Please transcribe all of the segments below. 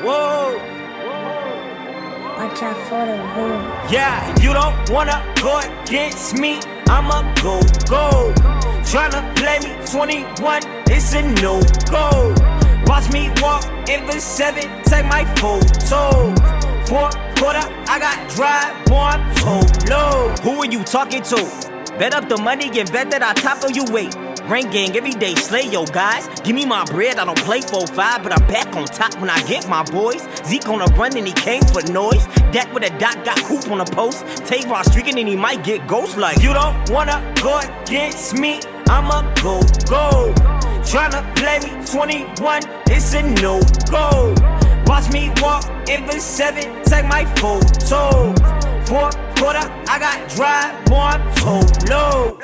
Whoa. Watch out for the room. Yeah, you don't wanna go against me. I'ma go. Tryna play me 21, it's a no-go. Watch me walk in the 7, take my photo. 4 quarter, I got drive, boy, I'm so low. Who are you talking to? Bet up the money and bet that I top of you, wait. Rain gang every day, slay yo guys. Give me my bread, I don't play 4-5, but I'm back on top when I get my boys. Zeke on a run and he came for noise. Dak with a dot, got hoop on the post. Tavon streaking and he might get ghost like. You don't wanna go against me, I'ma go. Tryna play me 21, it's a no-go. Watch me walk in the 7, take my photo. 4 quarter, I got drive, boy, I'm so low.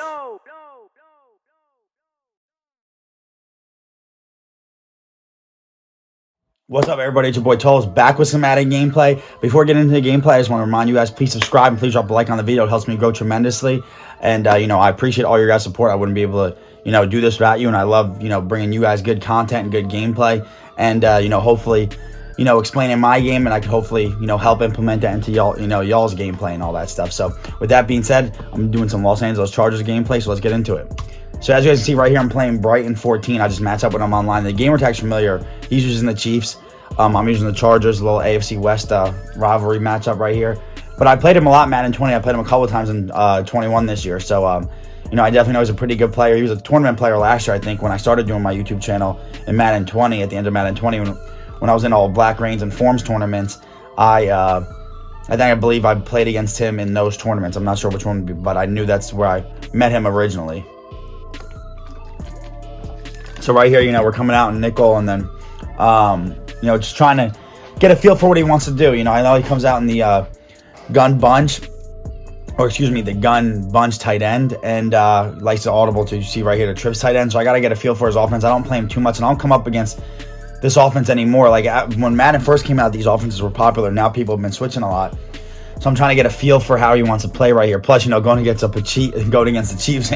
What's up, everybody? It's your boy Toles back with some Madden gameplay. Before getting into the gameplay, I just want to remind you guys, please subscribe and please drop a like on the video. It helps me grow tremendously. And, I appreciate all your guys' support. I wouldn't be able to, do this without you. And I love, bringing you guys good content and good gameplay. And, hopefully, explaining my game. And I can hopefully, help implement that into y'all's gameplay and all that stuff. So, with that being said, I'm doing some Los Angeles Chargers gameplay. So, let's get into it. So as you guys can see right here, I'm playing Brighton 14. I just match up with him online. The gamer tag's familiar. He's using the Chiefs. I'm using the Chargers, a little AFC West rivalry matchup right here. But I played him a lot, Madden 20. I played him a couple of times in 21 this year. So, I definitely know he's a pretty good player. He was a tournament player last year, I think, when I started doing my YouTube channel in Madden 20, at the end of Madden 20, when I was in all Blackreigns and Forms tournaments. I believe I played against him in those tournaments. I'm not sure which one, but I knew that's where I met him originally. So right here, we're coming out in nickel, and then, just trying to get a feel for what he wants to do. I know he comes out in the gun bunch tight end, and likes to audible to, you see right here, the trips tight end. So I got to get a feel for his offense. I don't play him too much, and I don't come up against this offense anymore. Like when Madden first came out, these offenses were popular. Now people have been switching a lot. So I'm trying to get a feel for how he wants to play right here. Plus, going against the Chiefs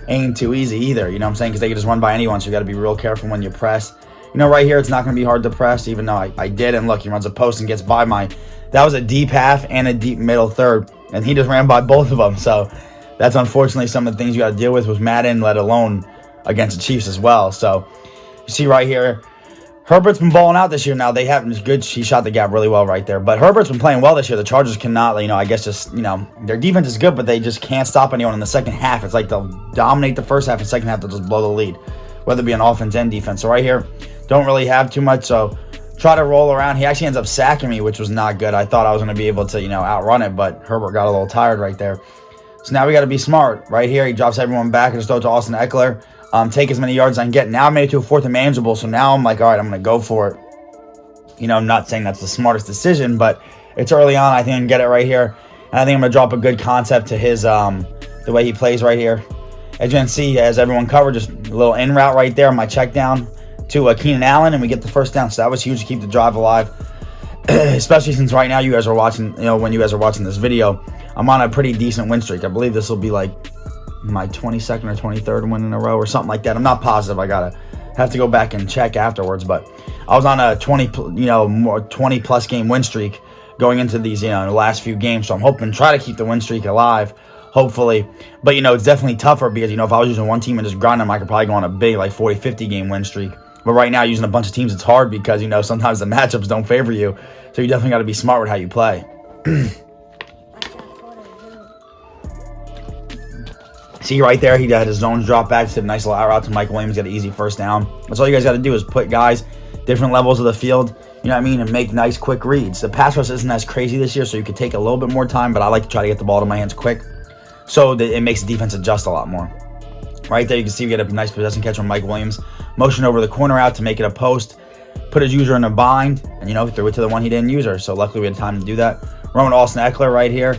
ain't too easy either. You know what I'm saying? Because they can just run by anyone. So you got to be real careful when you press. Right here, it's not going to be hard to press, even though I did. And look, he runs a post and gets by that was a deep half and a deep middle third. And he just ran by both of them. So that's unfortunately some of the things you got to deal with Madden, let alone against the Chiefs as well. So you see right here, Herbert's been balling out this year. Now they haven't good. He shot the gap really well right there. But Herbert's been playing well this year. The Chargers cannot, I guess their defense is good, but they just can't stop anyone in the second half. It's like they'll dominate the first half, and second half they'll just blow the lead, whether it be on offense and defense. So right here, don't really have too much. So try to roll around. He actually ends up sacking me, which was not good. I thought I was going to be able to, outrun it, but Herbert got a little tired right there. So now we got to be smart. Right here, he drops everyone back and just throw it to Austin Eckler. Take as many yards as I can get. Now I made it to a 4th and manageable, so now I'm like, all right, I'm going to go for it. I'm not saying that's the smartest decision, but it's early on. I think I can get it right here. And I think I'm going to drop a good concept to his, the way he plays right here. As you can see, he has everyone covered, just a little in route right there on my check down to Keenan Allen, and we get the first down. So that was huge to keep the drive alive, especially since right now you guys are watching, when you guys are watching this video, I'm on a pretty decent win streak. I believe this will be like my 22nd or 23rd win in a row or something like that. I'm not positive. I have to go back and check afterwards, but I was on a 20 plus game win streak going into these, the last few games. So I'm hoping to try to keep the win streak alive, hopefully. But, it's definitely tougher because, if I was using one team and just grinding them, I could probably go on a big, like 40, 50 game win streak. But right now, using a bunch of teams, it's hard because, sometimes the matchups don't favor you. So you definitely got to be smart with how you play. See right there, he had his zones drop back, just did a nice little out route to Mike Williams, got an easy first down. That's all you guys got to do is put guys different levels of the field, and make nice quick reads. The pass rush isn't as crazy this year, so you could take a little bit more time, but I like to try to get the ball to my hands quick so that it makes the defense adjust a lot more. Right there, you can see we get a nice possession catch from Mike Williams. Motion over the corner out to make it a post. Put his user in a bind, and, threw it to the one he didn't use her. So luckily we had time to do that. Run with Austin Eckler right here.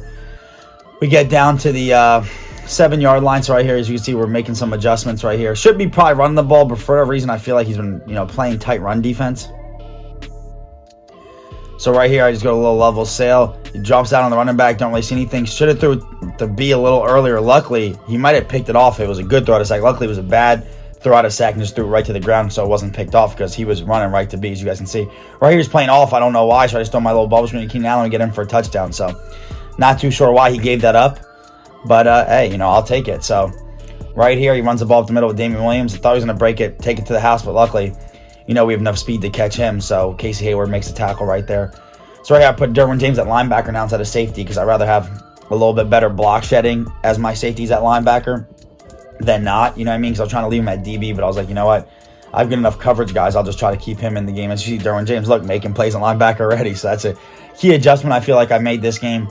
We get down to the 7-yard line. So right here, as you can see, we're making some adjustments right here. Should be probably running the ball, but for whatever reason, I feel like he's been, playing tight run defense. So right here, I just go a little level sail. He drops out on the running back. Don't really see anything. Should have threw it to B a little earlier. Luckily, he might have picked it off. It was a good throw to sack. Luckily, it was a bad threw out a sack and just threw it right to the ground so it wasn't picked off because he was running right to B, as you guys can see. Right here he's playing off. I don't know why, so I just throw my little bubble screen to Keenan Allen and get him for a touchdown. So not too sure why he gave that up, but hey, you know, I'll take it. So right here he runs the ball up the middle with Damian Williams. I thought he was going to break it, take it to the house, but luckily, you know, we have enough speed to catch him. So Casey Hayward makes the tackle right there. So right here I put Derwin James at linebacker now instead of safety because I'd rather have a little bit better block shedding as my safeties at linebacker than not, you know what I mean? Because I was trying to leave him at DB, but I was like, you know what? I've got enough coverage, guys. I'll just try to keep him in the game. As you see, Derwin James, look, making plays on linebacker already. So that's a key adjustment I feel like I made this game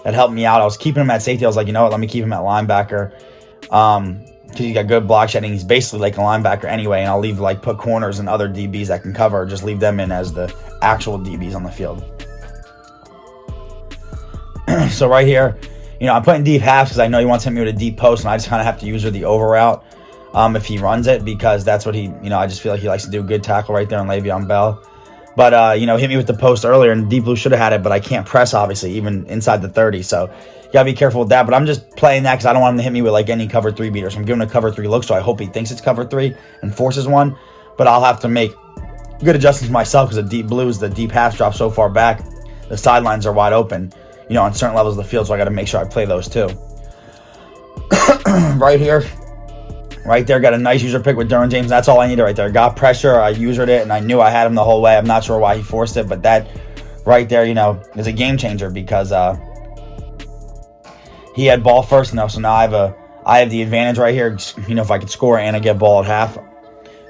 that helped me out. I was keeping him at safety. I was like, you know what? Let me keep him at linebacker because he's got good block shedding. He's basically like a linebacker anyway, and I'll leave, like, put corners and other DBs that can cover. Just leave them in as the actual DBs on the field. So right here, you know, I'm putting deep halves because I know he wants to hit me with a deep post, and I just kind of have to use the over route if he runs it because that's what he, you know, I just feel like he likes to do a good tackle right there on Le'Veon Bell. But, you know, hit me with the post earlier, and Deep Blue should have had it, but I can't press, obviously, even inside the 30. So you got to be careful with that. But I'm just playing that because I don't want him to hit me with, like, any cover 3 beater. So I'm giving him a cover 3 look, so I hope he thinks it's cover 3 and forces one. But I'll have to make good adjustments myself because the Deep Blues, the deep halves drop so far back, the sidelines are wide open, you know, on certain levels of the field, so I got to make sure I play those too. Right here, right there, got a nice user pick with Derwin James. That's all I needed right there. Got pressure, I usered it, and I knew I had him the whole way. I'm not sure why he forced it, but that right there, you know, is a game changer because he had ball first now, so now I have the advantage right here. You know, if I could score and I get ball at half,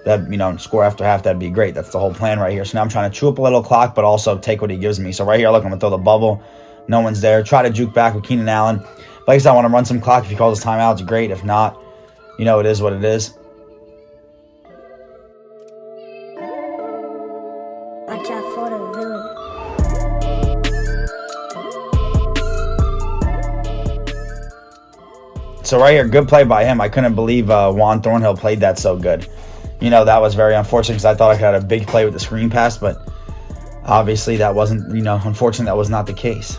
that, you know, score after half, that'd be great. That's the whole plan right here. So now I'm trying to chew up a little clock, but also take what he gives me. So right here, look, I'm gonna throw the bubble. No one's there. Try to juke back with Keenan Allen. Like I said, I want to run some clock. If he calls his timeout, it's great. If not, you know, it is what it is. Watch out for the villain. So right here, good play by him. I couldn't believe Juan Thornhill played that so good. You know, that was very unfortunate because I thought I had a big play with the screen pass, but obviously that wasn't, you know, unfortunately that was not the case.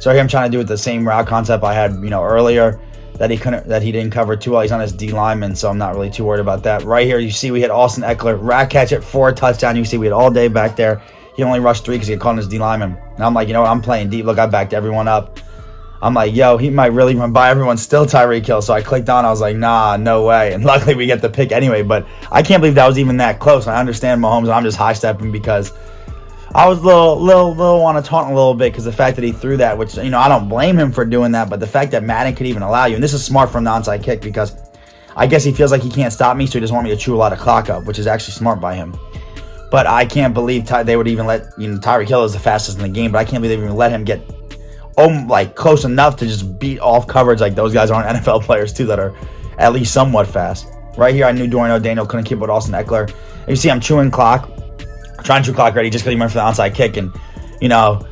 So here I'm trying to do it the same route concept I had, you know, earlier that he didn't cover too well. He's on his D lineman, so I'm not really too worried about that. Right here, you see we hit Austin Eckler, rat catch it for a touchdown. You see we had all day back there. He only rushed 3 because he had caught on his D lineman. And I'm like, you know what, I'm playing deep. Look, I backed everyone up. I'm like, yo, he might really run by everyone. Still Tyreek Hill. So I clicked on. I was like, nah, no way. And luckily we get the pick anyway. But I can't believe that was even that close. I understand Mahomes, and I'm just high stepping because I was a little want to taunt a little bit because the fact that he threw that, which, you know, I don't blame him for doing that, but the fact that Madden could even allow you, and this is smart from the onside kick because I guess he feels like he can't stop me, so he doesn't want me to chew a lot of clock up, which is actually smart by him. But I can't believe they would even let, you know, Tyreek Hill is the fastest in the game, but I can't believe they even let him get like close enough to just beat off coverage. Like, those guys aren't NFL players too that are at least somewhat fast. Right here, I knew Dorian O'Daniel couldn't keep with Austin Eckler. And you see I'm chewing clock. Trying to chew clock ready just because he went for the onside kick, and, you know,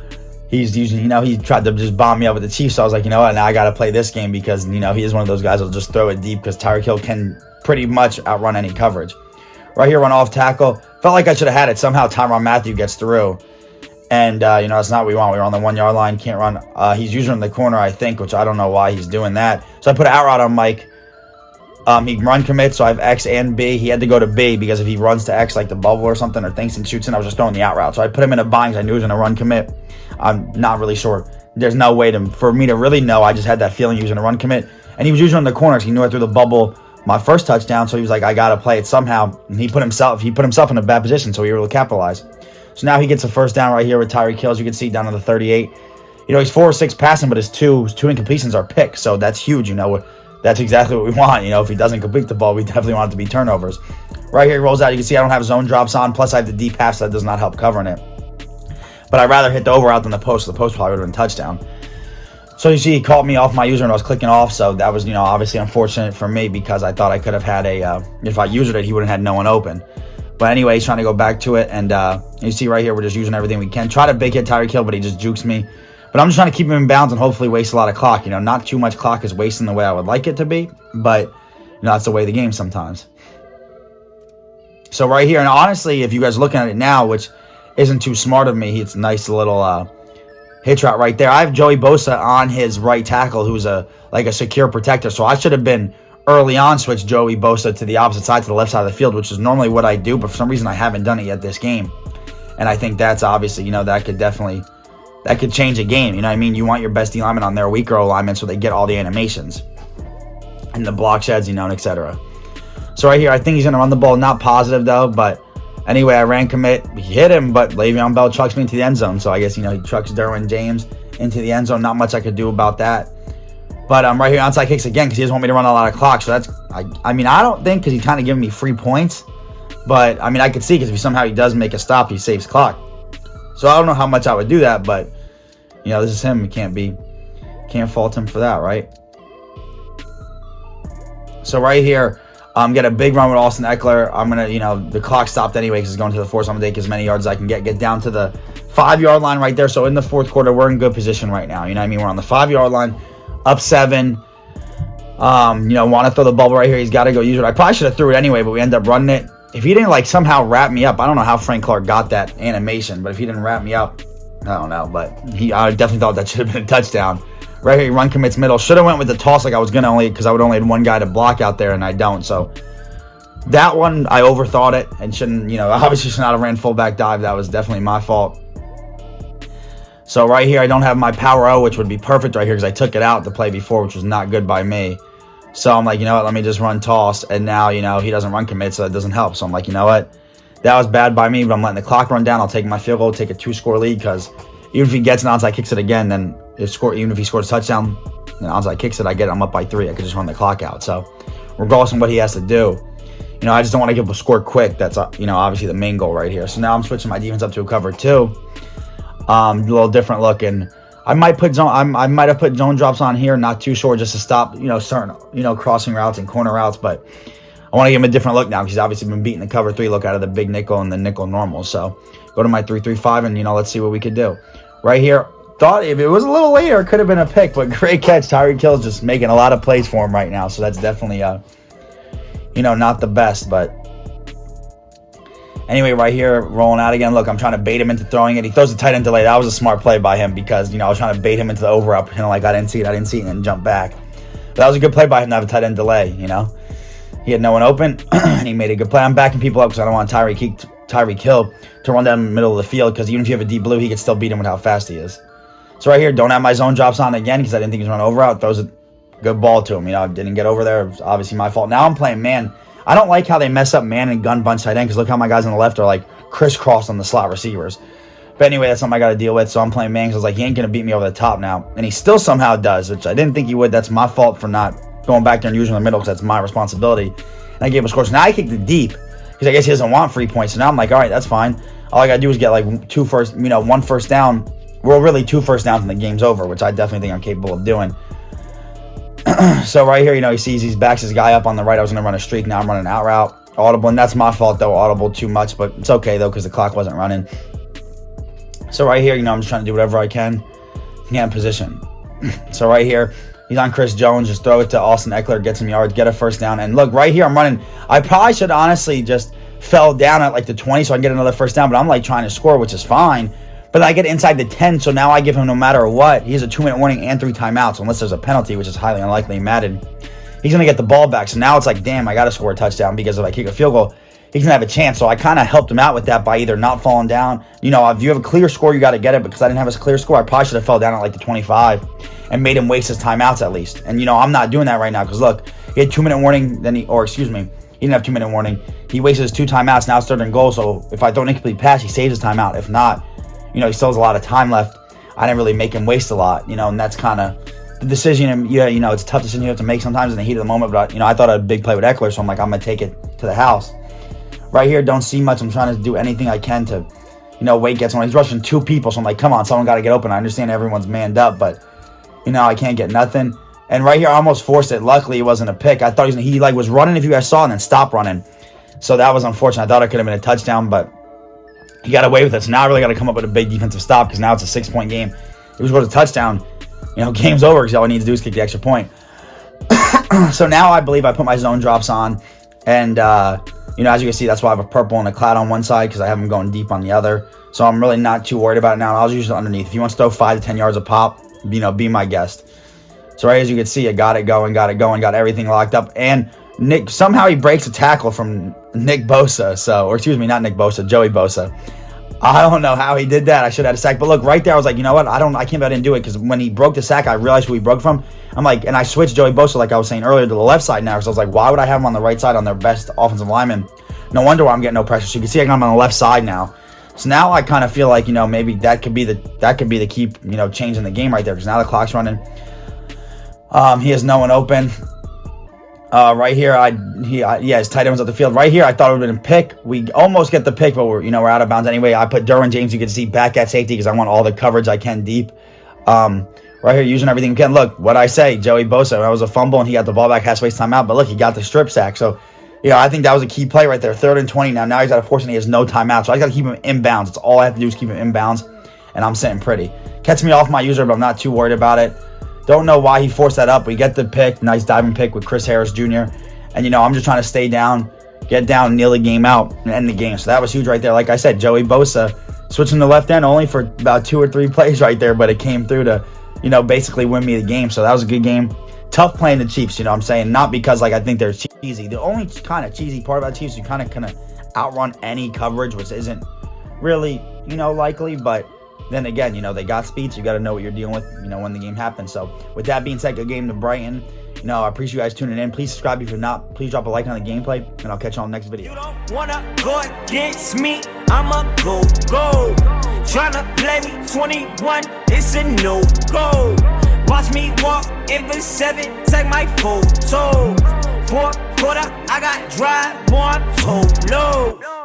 he's using, you know, he tried to just bomb me up with the Chiefs. So I was like, you know what, now I got to play this game because, you know, he is one of those guys that'll just throw it deep because Tyreek Hill can pretty much outrun any coverage. Right here, run off tackle. Felt like I should have had it. Somehow Tyrann Mathieu gets through, and you know, that's not what we want. We were on the 1 yard line, can't run. He's using the corner, I think, which I don't know why he's doing that. So I put an out route on Mike. He run commit, so I have X and B. He had to go to B because if he runs to X like the bubble or something or thinks and shoots in, I was just throwing the out route. So I put him in a bind because I knew he was going to run commit. I'm not really sure. There's no way for me to really know. I just had that feeling he was going to run commit. And he was usually on the corners. He knew I threw the bubble my first touchdown, so he was like, I got to play it somehow. And he put himself in a bad position, so he was able to capitalize. So now he gets a first down right here with Tyreek Hill. As you can see down to the 38. You know, he's 4 or 6 passing, but his two incompletions are picks. So that's huge, you know. That's exactly what we want. You know, if he doesn't complete the ball, we definitely want it to be turnovers. Right here, he rolls out. You can see I don't have zone drops on. Plus, I have the deep pass, so that does not help covering it. But I'd rather hit the over out than the post. The post probably would have been a touchdown. So you see, he caught me off my user, and I was clicking off. So that was, you know, obviously unfortunate for me because I thought I could have had if I used it, he wouldn't have had no one open. But anyway, he's trying to go back to it. And you see right here, we're just using everything we can. Try to big hit Tyreek Hill, but he just jukes me. But I'm just trying to keep him in bounds and hopefully waste a lot of clock. You know, not too much clock is wasting the way I would like it to be. But, you know, that's the way of the game sometimes. So right here, and honestly, if you guys are looking at it now, which isn't too smart of me, it's a nice little hitch route right there. I have Joey Bosa on his right tackle, who's like a secure protector. So I should have been early on switch Joey Bosa to the opposite side, to the left side of the field, which is normally what I do, but for some reason I haven't done it yet this game. And I think that's obviously, that could change a game. You know what I mean? You want your best D lineman on their weaker O lineman so they get all the animations and the block sheds, and etc. So right here, I think he's going to run the ball. Not positive, though, but anyway, I ran commit. He hit him, but Le'Veon Bell trucks me into the end zone. So I guess, he trucks Derwin James into the end zone. Not much I could do about that. But right here, onside kicks again because he doesn't want me to run a lot of clock. So that's, I don't think, because he's kind of giving me free points. But, I could see because if somehow he does make a stop, he saves clock. So I don't know how much I would do that, but, this is him. You can't fault him for that, right? So right here, get a big run with Austin Eckler. I'm going to, the clock stopped anyway because it's going to the fourth. So I'm going to take as many yards as I can get down to the 5-yard line right there. So in the fourth quarter, we're in good position right now. You know what I mean? We're on the 5-yard line, up 7. Want to throw the bubble right here. He's got to go use it. I probably should have threw it anyway, but we end up running it. If he didn't somehow wrap me up, I don't know how Frank Clark got that animation, but if he didn't wrap me up, I don't know. But I definitely thought that should have been a touchdown. Right here, run commits middle. Should have went with the toss like I was going to, because I would only had one guy to block out there, and I don't. So that one, I overthought it and shouldn't, obviously should not have ran fullback dive. That was definitely my fault. So right here, I don't have my power O, which would be perfect right here because I took it out the play before, which was not good by me. So I'm like, you know what, let me just run toss. And now, he doesn't run commit, so that doesn't help. So I'm like, you know what, that was bad by me, but I'm letting the clock run down. I'll take my field goal, take a 2-score lead, because even if he gets an onside kicks it again, then even if he scores a touchdown, and onside kicks it, I'm up by 3. I could just run the clock out. So regardless of what he has to do, I just don't want to give him a score quick. That's, obviously the main goal right here. So now I'm switching my defense up to a cover 2. A little different looking. I might have put zone drops on here, not too sure, just to stop, certain, crossing routes and corner routes. But I want to give him a different look now because he's obviously been beating the cover 3 look out of the big nickel and the nickel normal. So go to my 3-3-5 and, let's see what we could do. Right here, thought if it was a little later, it could have been a pick, but great catch. Tyreek Hill's just making a lot of plays for him right now. So that's definitely, not the best, but anyway, right here, rolling out again. Look, I'm trying to bait him into throwing it. He throws a tight end delay. That was a smart play by him because, I was trying to bait him into the over up. I didn't see it, and then jump back. But that was a good play by him to have a tight end delay, He had no one open, and he made a good play. I'm backing people up because I don't want Tyreek Hill to run down the middle of the field because even if you have a deep blue, he could still beat him with how fast he is. So right here, don't have my zone drops on again because I didn't think he was running over out. Throws a good ball to him. Didn't get over there. It was obviously my fault. Now I'm playing man. I don't like how they mess up man and gun bunch tight end because look how my guys on the left are crisscrossed on the slot receivers. But anyway, that's something I got to deal with. So I'm playing man because I was like, he ain't going to beat me over the top now. And he still somehow does, which I didn't think he would. That's my fault for not going back there and using the middle because that's my responsibility. And I gave him a score. So now I kicked it deep because I guess he doesn't want free points. So now I'm like, all right, that's fine. All I got to do is get 1 first down. Well, really 2 first downs and the game's over, which I definitely think I'm capable of doing. So right here, he sees he backs his guy up on the right. I was going to run a streak. Now I'm running out route. Audible, and that's my fault, though. Audible too much, but it's okay, though, because the clock wasn't running. So right here, I'm just trying to do whatever I can to get in position. So right here, he's on Chris Jones. Just throw it to Austin Eckler, get some yards, get a first down. And look, right here, I'm running. I probably should honestly just fell down at the 20 so I can get another first down, but I'm trying to score, which is fine. But I get inside the 10, so now I give him no matter what. He has a 2-minute warning and 3 timeouts, unless there's a penalty, which is highly unlikely in Madden. He's going to get the ball back. So now it's damn, I got to score a touchdown because if I kick a field goal, he's going to have a chance. So I kind of helped him out with that by either not falling down. If you have a clear score, you got to get it. Because I didn't have a clear score, I probably should have fell down at the 25 and made him waste his timeouts at least. And, I'm not doing that right now because, look, he had 2-minute warning, he didn't have 2-minute warning. He wasted his 2 timeouts, now it's 3rd and goal. So if I throw an incomplete pass, he saves his timeout. If not, he still has a lot of time left. I didn't really make him waste a lot, and that's kind of the decision. And it's a tough decision you have to make sometimes in the heat of the moment. But I thought I had a big play with Eckler, so I'm gonna take it to the house. Right here, don't see much. I'm trying to do anything I can to, Wade gets one. He's rushing 2 people, so I'm like, come on, someone got to get open. I understand everyone's manned up, but I can't get nothing. And right here, I almost forced it. Luckily, it wasn't a pick. I thought he was running if you guys saw, and then stopped running. So that was unfortunate. I thought it could have been a touchdown, but he got away with it. So now I really got to come up with a big defensive stop because now it's a 6-point game. If he scores a touchdown, game's over because all I need to do is kick the extra point. So now I believe I put my zone drops on. And, as you can see, that's why I have a purple and a cloud on one side because I have them going deep on the other. So I'm really not too worried about it now. I'll use it underneath. If he wants to throw 5 to 10 yards a pop, be my guest. So right as you can see, I got it going, got everything locked up. And Nick, somehow he breaks a tackle from Nick Bosa. So, or excuse me, not Nick Bosa, Joey Bosa. I don't know how he did that. I should have had a sack. But look, right there, I was like, you know what? I can't believe I didn't do it, because when he broke the sack, I realized who he broke from. I'm like, and I switched Joey Bosa, like I was saying earlier, to the left side now, because I was like, why would I have him on the right side on their best offensive lineman? No wonder why I'm getting no pressure. So you can see I got him on the left side now. So now I kind of feel like, you know, maybe that could be the key, you know, change in the game right there, because now the clock's running. He has no one open. Right here, his tight end was at the field. Right here, I thought it would have been a pick. We almost get the pick, but we're out of bounds anyway. I put Derwin James, you can see, back at safety, because I want all the coverage I can deep. Right here, using everything we can. Look, what I say, Joey Bosa, that was a fumble, and he got the ball back, has to waste time out. But look, he got the strip sack. So, I think that was a key play right there. 3rd and 20 now. Now he's got a force, and he has no timeout. So I got to keep him inbounds. That's all I have to do is keep him inbounds, and I'm sitting pretty. Catch me off my user, but I'm not too worried about it. Don't know why he forced that up. We get the pick. Nice diving pick with Chris Harris Jr. And, I'm just trying to stay down, get down, kneel the game out, and end the game. So that was huge right there. Like I said, Joey Bosa switching to left end only for about 2 or 3 plays right there, but it came through to, basically win me the game. So that was a good game. Tough playing the Chiefs, I'm saying. Not because, I think they're cheesy. The only kind of cheesy part about Chiefs, you kind of outrun any coverage, which isn't really, likely, but then again, they got speed, so you got to know what you're dealing with, when the game happens. So with that being said, good game to Brighton. I appreciate you guys tuning in. Please subscribe if you're not. Please drop a like on the gameplay, and I'll catch you on the next video. You don't wanna go against me, I'ma go. Tryna play me 21, it's a no-go. Watch me walk in the 7, take my photo. 4th quarter, I got drive, boy, I'm so low.